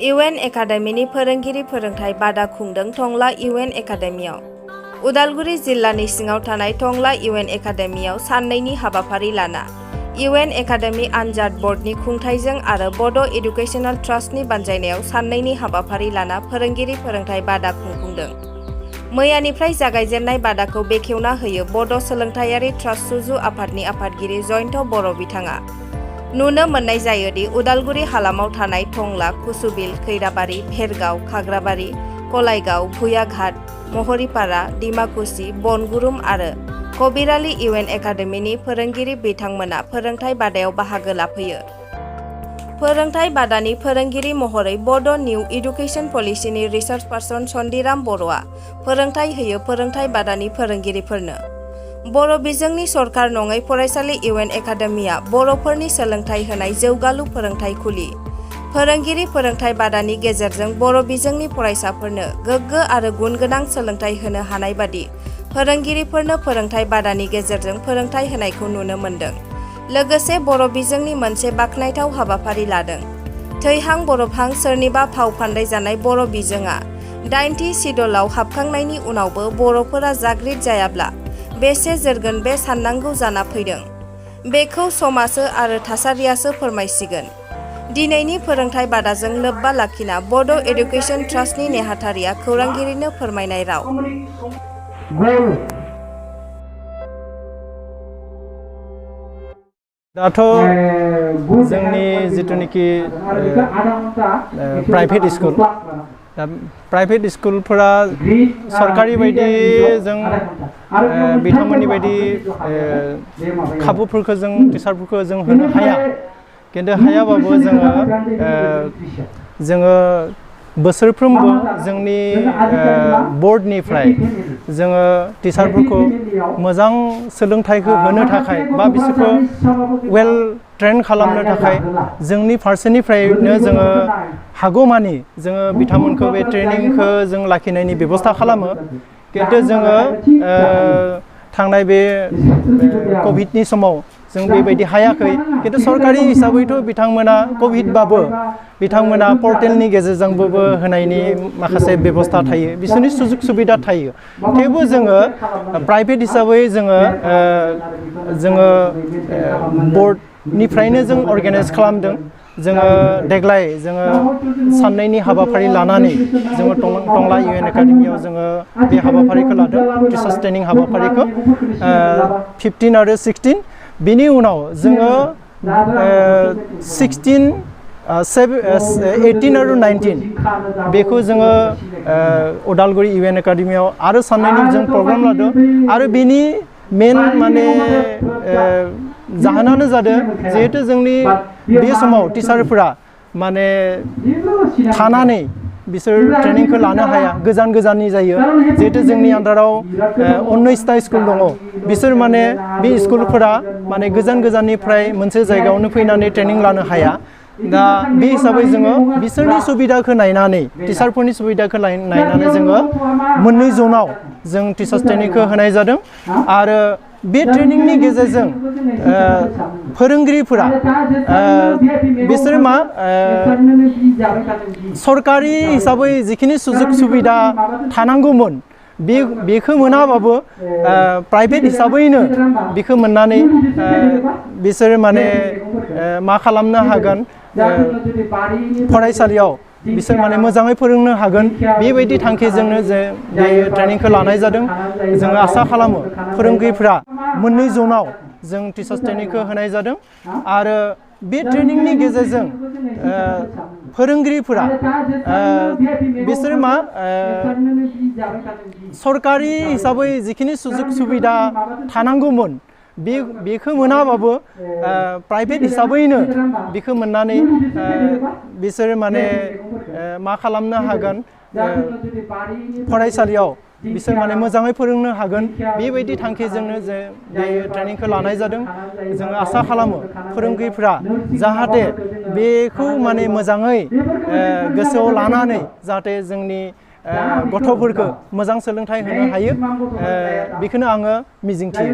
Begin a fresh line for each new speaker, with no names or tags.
इउएन एकाडेमिनि फोरोंगिरि फोरोंथाय बादा खुंदों टंला इउएन एकाडेमियाव। उदालगुरि जिल्लानि सिङाव थानाय टंला इउएन एकाडेमियाव साननैनि हाबाफारि लाना इउएन एकाडेमि आनजाद बर्डनि खुंथायजों आरो बड' एडुकेशनेल ट्रास्टनि बानजायनायाव साननैनि हाबाफारि लाना फोरोंगिरि फोरोंथाय बादा खुंफुंदों। मैयानिफ्राय जागायजेननाय बादाखौ बेखेवना होयो बड' सोलोंथायारि ट्रास्ट सुजु आफादनि आफादगिरि जयन्त बर' बिथाङा। नुनो मोननाय जायोदि उदालगुरि हालामाव थानाय टंला, कुसुबिल, खैराबारि, भेरगाव, खाग्राबारि, कलाइगाव, भुयाघाट, महरीपारा, डिमाकुसि, बनगुरुम आरो कबिराली इउएन एकाडेमिनि फोरोंगिरि बिथांमोना फोरोंथाय बादायाव बाहागो लाफैयो। फोरोंथाय बादानि फोरोंगिरि महरै बड' निउ इडुकेशन पलिसिनि रिसार्च पार्सन सन्दिराम बर'आ फोरोंथाय होयो। फोरोंथाय बादानि फोरोंगिरिफोरनो बर' बिजोंनि सरकार नङै फरायसालि इउएन एकाडेमिया बर'फोरनि सोलोंथाय होनाय जौगालु फोरोंथाय खुलि। फोरोंगिरि फोरोंथाय बादानि गेजेरजों बर' बिजोंनि फरायसाफोरनो गोग्गो आरो गुनगोनां सोलोंथाय होनो हानाय बादि फोरोंगिरिफोरनो फोरोंथाय बादानि गेजेरजों फोरोंथाय होनायखौ नुनो मोन्दों। लोगोसे बर' बिजोंनि मोनसे बाखनायथाव हाबाफारि लादों। थैहां बरफहां सोरनिबा फाव फान्दाय जानाय बर' बिजोङा 8थि सिडलाव हाबखांनायनि उनावबो बर'फोरा जागृत जायाब्ला बेसे जोरगोन बे साननांगौ जाना फैदों। बेखौ समाजो आरो थासारियासो फोरमायसिगोन। दिनैनि फोरोंथाय बादाजों लोब्बा लाखिना बड' एडुकेशन ट्रास्टनि नेहाथारिया खौरांगिरिनो फोरमायनाय राव।
दाथ' जोंनि जिथुनिखि प्राइभेट स्कुल दा प्राइभेट स्कुलफोरा सरकारि बायदि जों बिथांमोननि बायदि खाबुफोरखौ जों टिचारफोरखौ जों होनो हाया। खिन्थु हायाबाबो जोङो बोसोरफ्रोमबो जोंनि बर्डनिफ्राय जोङो टिचारफोरखौ मोजां सोलोंथाइखौ होनो थाखाय बा बिसोरखौ वेल ट्रेन खालामनो थाखाय जोंनि फारसेनिफ्रायनो जोङो हागौमानि जोङो बिथांमोनखौ बे ट्रेनिंखौ जों लाखिनायनि बेबस्था खालामो। खिन्थु जोङो थांनाय बे कभिडनि समाव जों बेबायदि हायाखै। खिन्थु सरकारि हिसाबैथ' बिथांमोना कभिडबाबो बिथांमोना पर्टेलनि गेजेरजोंबो होनायनि माखासे बेबस्था थायो, बिसोरनि सुजुग सुबिदा थायो। थेवबो जोङो प्राइभेट हिसाबै जोङो बर्डनिफ्रायनो जों अर्गेनाइज खालामदों। जोङो देग्लाय जोङो साननैनि हाबाफारि लानानै जोङो टंला इउएन एकाडेमियाव जोङो बे हाबाफारिखौ लादों, टिचार्स ट्रेनिं हाबाफारिखौ 15 आरो 16। बिनि उनाव जोङो 18 आरो 19 बेखौ जोङो उदालगुरि इउएन एकाडेमियाव आरो साननैनि जों प्रग्राम लादों। आरो बेनि मेन जाहोनानो जादों जिहेतु जोंनि बे समाव टिचारफोरा थानानै बिसोर ट्रेनिंखौ लानो हाया, गोजाननि जायो। जिहेतु जोंनि आन्दाराव 19टा स्कुल दङ, बिसोर बे स्कुलफोरा गोजाननिफ्राय मोनसे जायगायावनो फैनानै ट्रेनिं लानो हाया। दा बे हिसाबै जोङो बिसोरनि सुबिदाखौ नायनानै टिचारफोरनि सुबिदाखौ नायनानै जोङो मोननै जनाव जों टिचार्स ट्रेनिंखौ होनाय जादों। आरो बे ट्रेनिंनि गेजेरजों फोरोंगिरिफोरा बिसोर सरकारि हिसाबै जिखिनि सुजुग सुबिदा थानांगौमोन बेखौ मोनाबाबो प्राइभेट हिसाबैनो बेखौ मोननानै बिसोर मा खालामनो हागोन, फरायसालियाव बिसोर मोजाङै फोरोंनो हागोन। बेबायदि थांखिजोंनो जे बे ट्रेनिंखौ लानाय जादों। जोङो आसा खालामो फोरोंगिरिफ्रा मोननै जनाव जों टिचार्स ट्रेनिंखौ होनाय जादों। आरो बे ट्रेनिंनि गेजेरजों फोरोंगिरिफोरा बिसोर सरकारि हिसाबै जिखिनि सुजुग सुबिदा थानांगौमोन बेखौ मोनाबाबो प्राइभेट हिसाबैनो बेखौ मोननानै बिसोर मा खालामनो हागोन, फरायसालियाव बिसोर मोजाङै फोरोंनो हागोन। बेबायदि थांखिजोंनो जे बे ट्रेनिंखौ लानाय जादों। जोङो आसा खालामो फोरोंगिरिफ्रा जाहाथे बेखौ मोजाङै गोसोआव लानानै जाहाथे जोंनि गथ'फोरखौ मोजां सोलोंथाइ होनो हायो, बेखौनो आङो मिजिंथियो।